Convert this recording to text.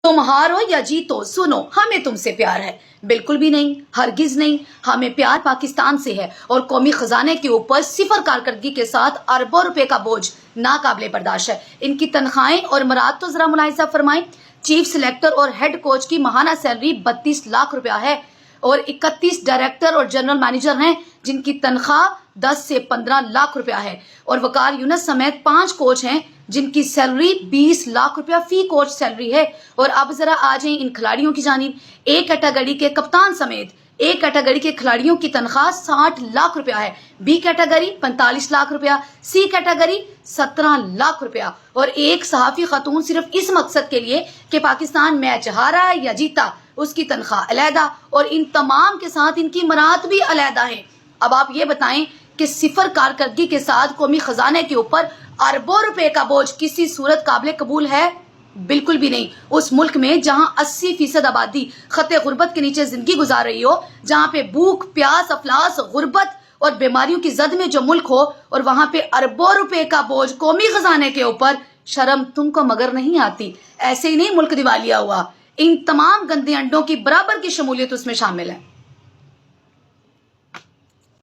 तुम हारो या जीतो, सुनो हमें तुमसे प्यार है। बिल्कुल भी नहीं, हरगिज नहीं। हमें प्यार पाकिस्तान से है और कौमी खजाने के ऊपर सिफर कारकर्दगी के साथ अरबों रुपए का बोझ नाकाबिले बर्दाश्त है। इनकी तनख्वाहें और मराद तो जरा मुलाहिजा फरमाएं। चीफ सिलेक्टर और हेड कोच की माहाना सैलरी 32 लाख रुपया है और 31 डायरेक्टर और जनरल मैनेजर हैं जिनकी तनख्वाह 10 से 15 लाख रुपया है और वकार यूनुस समेत 5 कोच हैं जिनकी सैलरी 20 लाख रुपया फी कोच सैलरी है। और अब जरा आ जाएं इन खिलाड़ियों की जानिब। ए कैटेगरी के कप्तान समेत ए कैटेगरी के खिलाड़ियों की तनख्वाह 60 लाख रुपया है, बी कैटेगरी 45 लाख रुपया, सी कैटेगरी 17 लाख रुपया और एक सहाफी खातून सिर्फ इस मकसद के लिए कि पाकिस्तान मैच हारा या जीता उसकी तनख्वाह अलहदा और इन तमाम के साथ इनकी मरात भी अलहदा है। अब आप ये बताएं कि सिफर कारकर्दगी के साथ कौमी खजाने के ऊपर अरबों रुपए का बोझ किसी सूरत काबिल कबूल है? बिल्कुल भी नहीं। उस मुल्क में जहां 80% आबादी खते गुर्बत के नीचे जिंदगी गुजार रही हो, जहां पे भूख प्यास अफलास गुर्बत और बीमारियों की जद में जो मुल्क हो, और वहां पे अरबों रुपए का बोझ कौमी खजाने के ऊपर, शर्म तुमको मगर नहीं आती? ऐसे ही नहीं मुल्क दिवालिया हुआ। इन तमाम गंदे अंडों की बराबर की शमूलियत उसमें शामिल है।